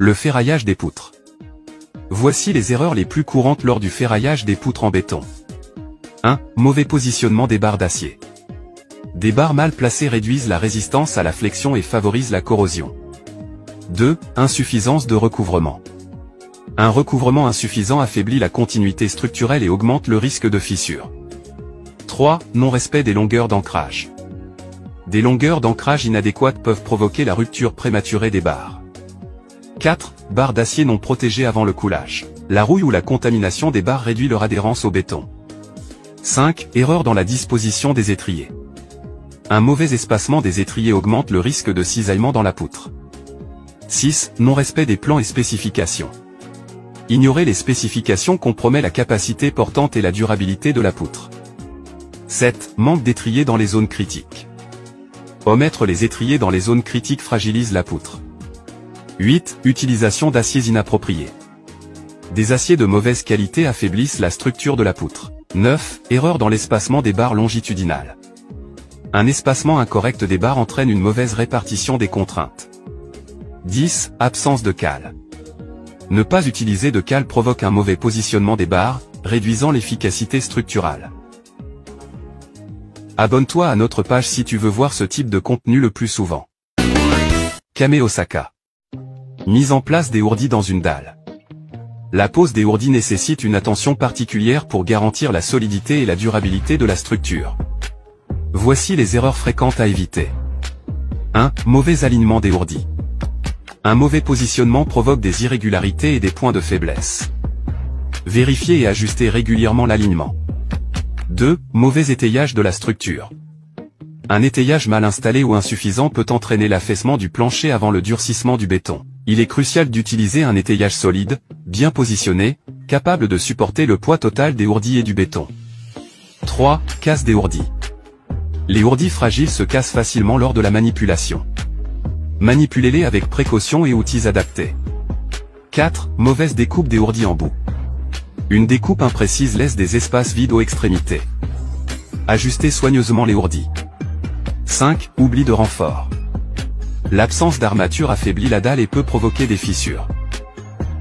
Le ferraillage des poutres. Voici les erreurs les plus courantes lors du ferraillage des poutres en béton. 1. Mauvais positionnement des barres d'acier. Des barres mal placées réduisent la résistance à la flexion et favorisent la corrosion. 2. Insuffisance de recouvrement. Un recouvrement insuffisant affaiblit la continuité structurelle et augmente le risque de fissure. 3. Non-respect des longueurs d'ancrage. Des longueurs d'ancrage inadéquates peuvent provoquer la rupture prématurée des barres. 4. Barres d'acier non protégées avant le coulage. La rouille ou la contamination des barres réduit leur adhérence au béton. 5. Erreur dans la disposition des étriers. Un mauvais espacement des étriers augmente le risque de cisaillement dans la poutre. 6. Non-respect des plans et spécifications. Ignorer les spécifications compromet la capacité portante et la durabilité de la poutre. 7. Manque d'étriers dans les zones critiques. Omettre les étriers dans les zones critiques fragilise la poutre. 8. Utilisation d'aciers inappropriés. Des aciers de mauvaise qualité affaiblissent la structure de la poutre. 9. Erreur dans l'espacement des barres longitudinales. Un espacement incorrect des barres entraîne une mauvaise répartition des contraintes. 10. Absence de cale. Ne pas utiliser de cale provoque un mauvais positionnement des barres, réduisant l'efficacité structurale. Abonne-toi à notre page si tu veux voir ce type de contenu le plus souvent. Kame Osaka. Mise en place des ourdis dans une dalle. La pose des ourdis nécessite une attention particulière pour garantir la solidité et la durabilité de la structure. Voici les erreurs fréquentes à éviter. 1. Mauvais alignement des ourdis. Un mauvais positionnement provoque des irrégularités et des points de faiblesse. Vérifiez et ajustez régulièrement l'alignement. 2. Mauvais étayage de la structure. Un étayage mal installé ou insuffisant peut entraîner l'affaissement du plancher avant le durcissement du béton. Il est crucial d'utiliser un étayage solide, bien positionné, capable de supporter le poids total des ourdis et du béton. 3. Casse des ourdis. Les ourdis fragiles se cassent facilement lors de la manipulation. Manipulez-les avec précaution et outils adaptés. 4. Mauvaise découpe des ourdis en bout. Une découpe imprécise laisse des espaces vides aux extrémités. Ajustez soigneusement les ourdis. 5. Oubli de renfort. L'absence d'armature affaiblit la dalle et peut provoquer des fissures.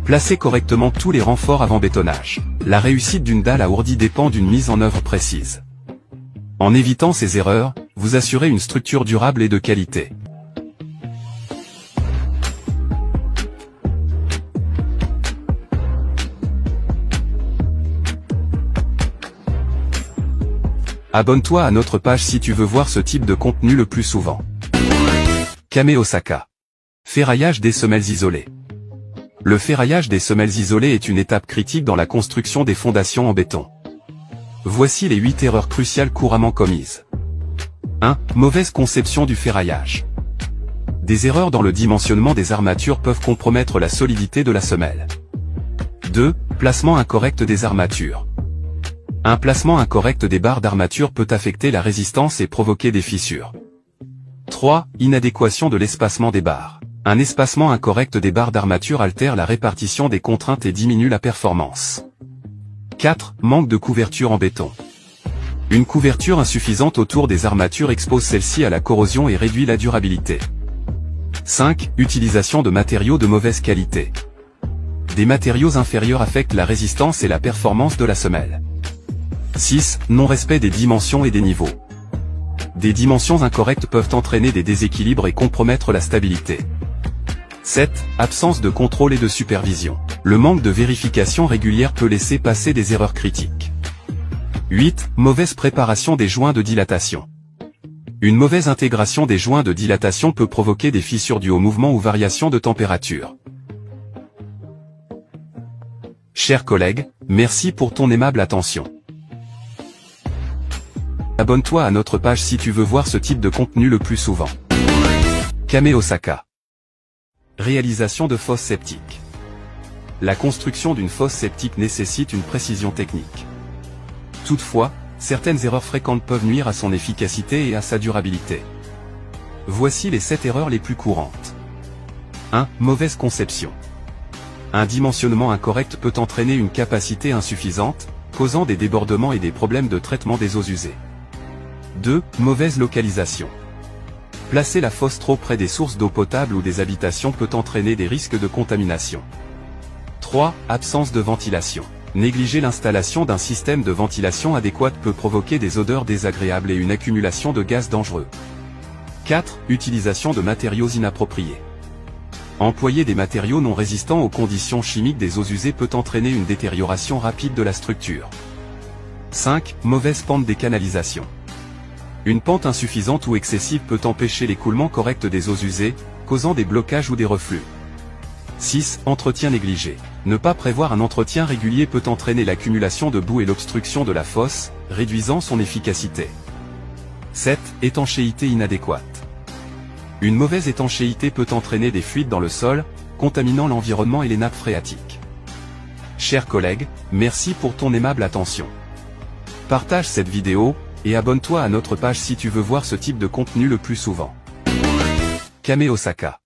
Placez correctement tous les renforts avant bétonnage. La réussite d'une dalle à ourdis dépend d'une mise en œuvre précise. En évitant ces erreurs, vous assurez une structure durable et de qualité. Abonne-toi à notre page si tu veux voir ce type de contenu le plus souvent. Kame Osaka. Ferraillage des semelles isolées. Le ferraillage des semelles isolées est une étape critique dans la construction des fondations en béton. Voici les 8 erreurs cruciales couramment commises. 1. Mauvaise conception du ferraillage. Des erreurs dans le dimensionnement des armatures peuvent compromettre la solidité de la semelle. 2. Placement incorrect des armatures. Un placement incorrect des barres d'armature peut affecter la résistance et provoquer des fissures. 3. Inadéquation de l'espacement des barres. Un espacement incorrect des barres d'armature altère la répartition des contraintes et diminue la performance. 4. Manque de couverture en béton. Une couverture insuffisante autour des armatures expose celles-ci à la corrosion et réduit la durabilité. 5. Utilisation de matériaux de mauvaise qualité. Des matériaux inférieurs affectent la résistance et la performance de la semelle. 6. Non-respect des dimensions et des niveaux. Des dimensions incorrectes peuvent entraîner des déséquilibres et compromettre la stabilité. 7. Absence de contrôle et de supervision. Le manque de vérification régulière peut laisser passer des erreurs critiques. 8. Mauvaise préparation des joints de dilatation. Une mauvaise intégration des joints de dilatation peut provoquer des fissures dues au mouvement ou variation de température. Chers collègues, merci pour ton aimable attention. Abonne-toi à notre page si tu veux voir ce type de contenu le plus souvent. Kame Osaka. Réalisation de fosses septiques. La construction d'une fosse septique nécessite une précision technique. Toutefois, certaines erreurs fréquentes peuvent nuire à son efficacité et à sa durabilité. Voici les 7 erreurs les plus courantes. 1. Mauvaise conception. Un dimensionnement incorrect peut entraîner une capacité insuffisante, causant des débordements et des problèmes de traitement des eaux usées. 2. Mauvaise localisation. Placer la fosse trop près des sources d'eau potable ou des habitations peut entraîner des risques de contamination. 3. Absence de ventilation. Négliger l'installation d'un système de ventilation adéquat peut provoquer des odeurs désagréables et une accumulation de gaz dangereux. 4. Utilisation de matériaux inappropriés. Employer des matériaux non résistants aux conditions chimiques des eaux usées peut entraîner une détérioration rapide de la structure. 5. Mauvaise pente des canalisations. Une pente insuffisante ou excessive peut empêcher l'écoulement correct des eaux usées, causant des blocages ou des reflux. 6. Entretien négligé. Ne pas prévoir un entretien régulier peut entraîner l'accumulation de boue et l'obstruction de la fosse, réduisant son efficacité. 7. Étanchéité inadéquate. Une mauvaise étanchéité peut entraîner des fuites dans le sol, contaminant l'environnement et les nappes phréatiques. Chers collègues, merci pour ton aimable attention. Partage cette vidéo, et abonne-toi à notre page si tu veux voir ce type de contenu le plus souvent. Kame Osaka.